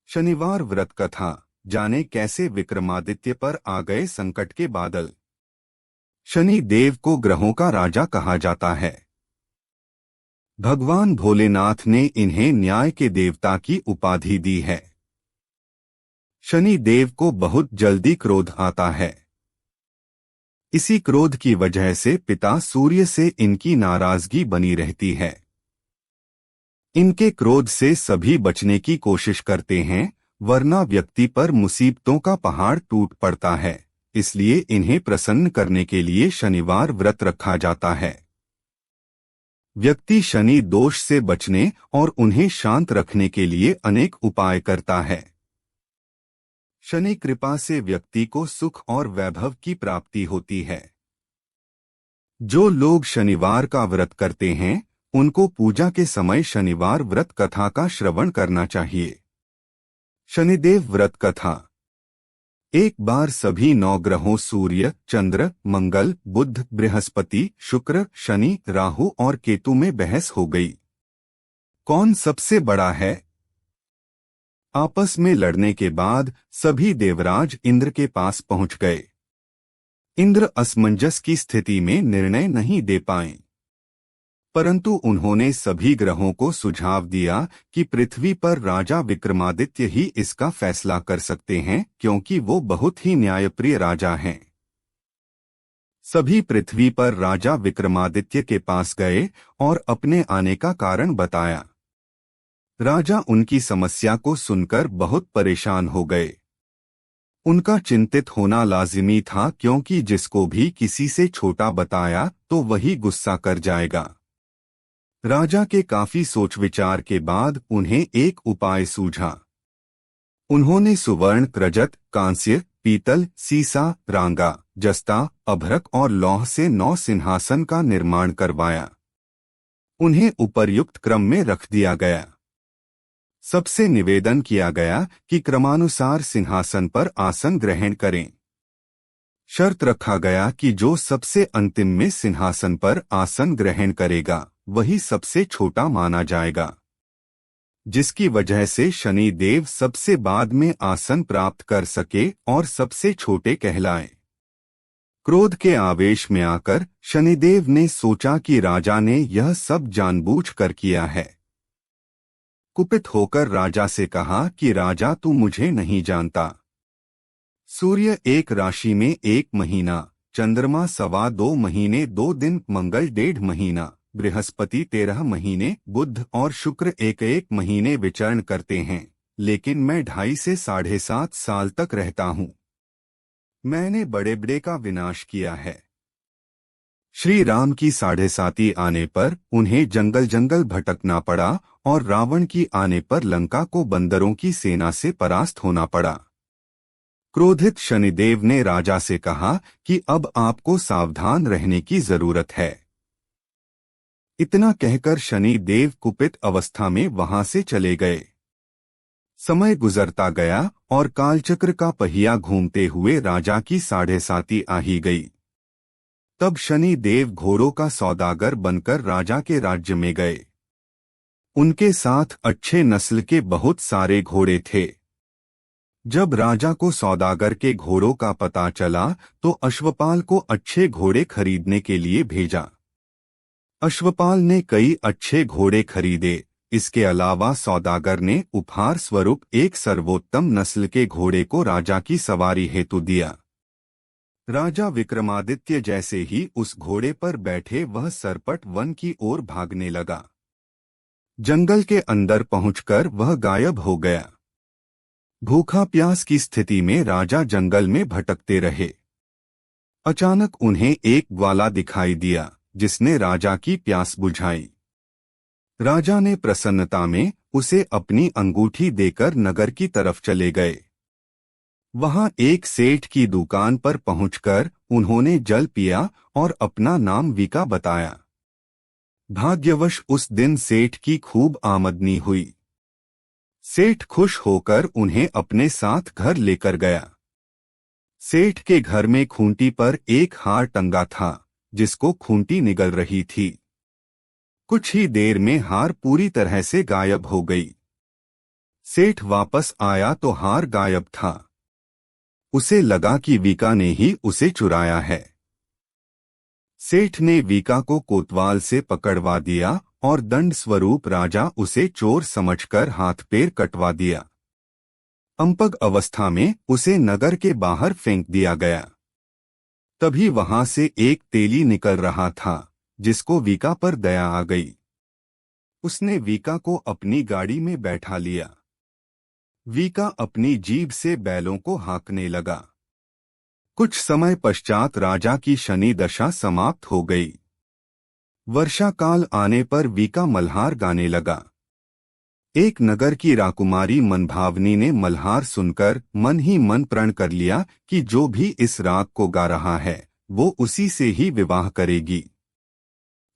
शनिवार व्रत कथा। जाने कैसे विक्रमादित्य पर आ गए संकट के बादल। शनि देव को ग्रहों का राजा कहा जाता है। भगवान भोलेनाथ ने इन्हें न्याय के देवता की उपाधि दी है। शनि देव को बहुत जल्दी क्रोध आता है। इसी क्रोध की वजह से पिता सूर्य से इनकी नाराजगी बनी रहती है। इनके क्रोध से सभी बचने की कोशिश करते हैं, वरना व्यक्ति पर मुसीबतों का पहाड़ टूट पड़ता है। इसलिए इन्हें प्रसन्न करने के लिए शनिवार व्रत रखा जाता है। व्यक्ति शनि दोष से बचने और उन्हें शांत रखने के लिए अनेक उपाय करता है। शनि कृपा से व्यक्ति को सुख और वैभव की प्राप्ति होती है। जो लोग शनिवार का व्रत करते हैं, उनको पूजा के समय शनिवार व्रत कथा का श्रवण करना चाहिए। शनिदेव व्रत कथा। एक बार सभी 9 ग्रहों सूर्य, चंद्र, मंगल, बुध, बृहस्पति, शुक्र, शनि, राहु और केतु में बहस हो गई। कौन सबसे बड़ा है? आपस में लड़ने के बाद सभी देवराज इंद्र के पास पहुंच गए। इंद्र असमंजस की स्थिति में निर्णय नहीं दे पाए, परंतु उन्होंने सभी ग्रहों को सुझाव दिया कि पृथ्वी पर राजा विक्रमादित्य ही इसका फैसला कर सकते हैं, क्योंकि वो बहुत ही न्यायप्रिय राजा हैं। सभी पृथ्वी पर राजा विक्रमादित्य के पास गए और अपने आने का कारण बताया। राजा उनकी समस्या को सुनकर बहुत परेशान हो गए। उनका चिंतित होना लाजिमी था, क्योंकि जिसको भी किसी से छोटा बताया तो वही गुस्सा कर जाएगा। राजा के काफी सोच विचार के बाद उन्हें एक उपाय सूझा। उन्होंने सुवर्ण, रजत, कांस्य, पीतल, सीसा, रांगा, जस्ता, अभ्रक और लौह से 9 सिंहासन का निर्माण करवाया। उन्हें उपर्युक्त क्रम में रख दिया गया। सबसे निवेदन किया गया कि क्रमानुसार सिंहासन पर आसन ग्रहण करें। शर्त रखा गया कि जो सबसे अंतिम में सिंहासन पर आसन ग्रहण करेगा, वही सबसे छोटा माना जाएगा, जिसकी वजह से शनि देव सबसे बाद में आसन प्राप्त कर सके और सबसे छोटे कहलाए। क्रोध के आवेश में आकर शनिदेव ने सोचा कि राजा ने यह सब जानबूझकर किया है। कुपित होकर राजा से कहा कि राजा, तू मुझे नहीं जानता। सूर्य 1 राशि में 1 महीना, चंद्रमा 2.25 महीने 2 दिन, मंगल 1.5 महीना, बृहस्पति 13 महीने, बुध और शुक्र 1 महीने विचरण करते हैं, लेकिन मैं 2.5 से 7.5 साल तक रहता हूँ। मैंने बड़े बड़े का विनाश किया है। श्री राम की 7.5 आने पर उन्हें जंगल जंगल भटकना पड़ा और रावण की आने पर लंका को बंदरों की सेना से परास्त होना पड़ा। क्रोधित शनिदेव ने राजा से कहा कि अब आपको सावधान रहने की जरूरत है। इतना कहकर शनि देव कुपित अवस्था में वहां से चले गए। समय गुजरता गया और कालचक्र का पहिया घूमते हुए राजा की 7.5 आ ही गई। तब शनि देव घोड़ों का सौदागर बनकर राजा के राज्य में गए। उनके साथ अच्छे नस्ल के बहुत सारे घोड़े थे। जब राजा को सौदागर के घोड़ों का पता चला तो अश्वपाल को अच्छे घोड़े खरीदने के लिए भेजा। अश्वपाल ने कई अच्छे घोड़े खरीदे। इसके अलावा सौदागर ने उपहार स्वरूप एक सर्वोत्तम नस्ल के घोड़े को राजा की सवारी हेतु दिया। राजा विक्रमादित्य जैसे ही उस घोड़े पर बैठे वह सरपट वन की ओर भागने लगा। जंगल के अंदर पहुंचकर वह गायब हो गया। भूखा प्यास की स्थिति में राजा जंगल में भटकते रहे। अचानक उन्हें एक ग्वाला दिखाई दिया, जिसने राजा की प्यास बुझाई। राजा ने प्रसन्नता में उसे अपनी अंगूठी देकर नगर की तरफ चले गए। वहां एक सेठ की दुकान पर पहुंचकर उन्होंने जल पिया और अपना नाम विका बताया। भाग्यवश उस दिन सेठ की खूब आमदनी हुई। सेठ खुश होकर उन्हें अपने साथ घर लेकर गया। सेठ के घर में खूंटी पर एक हार टंगा था, जिसको खूंटी निगल रही थी। कुछ ही देर में हार पूरी तरह से गायब हो गई। सेठ वापस आया तो हार गायब था। उसे लगा कि वीका ने ही उसे चुराया है। सेठ ने वीका को कोतवाल से पकड़वा दिया और दंड स्वरूप राजा उसे चोर समझकर हाथ पैर कटवा दिया। अंपग अवस्था में उसे नगर के बाहर फेंक दिया गया। तभी वहां से एक तेली निकल रहा था, जिसको वीका पर दया आ गई। उसने वीका को अपनी गाड़ी में बैठा लिया। वीका अपनी जीभ से बैलों को हाँकने लगा। कुछ समय पश्चात राजा की शनि दशा समाप्त हो गई। वर्षा काल आने पर वीका मल्हार गाने लगा। एक नगर की राकुमारी मनभावनी ने मल्हार सुनकर मन ही मन प्रण कर लिया कि जो भी इस राग को गा रहा है वो उसी से ही विवाह करेगी।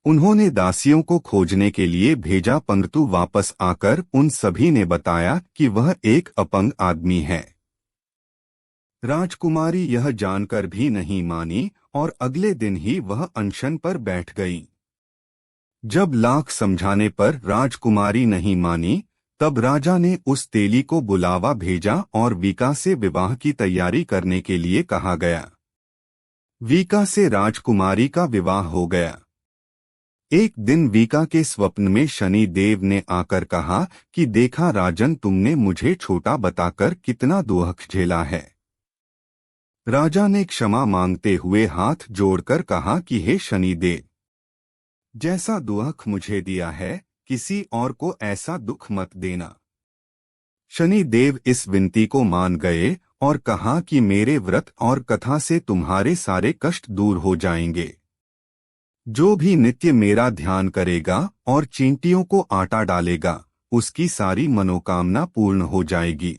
उन्होंने दासियों को खोजने के लिए भेजा, परंतु वापस आकर उन सभी ने बताया कि वह एक अपंग आदमी है। राजकुमारी यह जानकर भी नहीं मानी और अगले दिन ही वह अनशन पर बैठ गई। जब लाख समझाने पर राजकुमारी नहीं मानी, तब राजा ने उस तेली को बुलावा भेजा और वीका से विवाह की तैयारी करने के लिए कहा गया। वीका से राजकुमारी का विवाह हो गया। एक दिन वीका के स्वप्न में शनि देव ने आकर कहा कि देखा राजन, तुमने मुझे छोटा बताकर कितना दुख झेला है। राजा ने क्षमा मांगते हुए हाथ जोड़कर कहा कि हे शनि देव, जैसा दुख मुझे दिया है किसी और को ऐसा दुख मत देना। शनि देव इस विनती को मान गए और कहा कि मेरे व्रत और कथा से तुम्हारे सारे कष्ट दूर हो जाएंगे। जो भी नित्य मेरा ध्यान करेगा और चींटियों को आटा डालेगा, उसकी सारी मनोकामना पूर्ण हो जाएगी।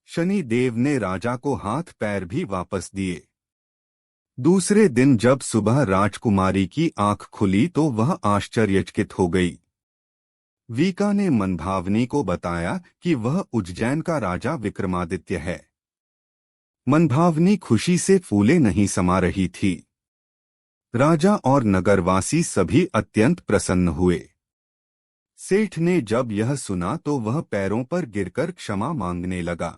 शनि देव ने राजा को हाथ पैर भी वापस दिए। दूसरे दिन जब सुबह राजकुमारी की आंख खुली तो वह आश्चर्यचकित हो गई। वीका ने मनभावनी को बताया कि वह उज्जैन का राजा विक्रमादित्य है। मनभावनी खुशी से फूले नहीं समा रही थी। राजा और नगरवासी सभी अत्यंत प्रसन्न हुए। सेठ ने जब यह सुना तो वह पैरों पर गिरकर क्षमा मांगने लगा।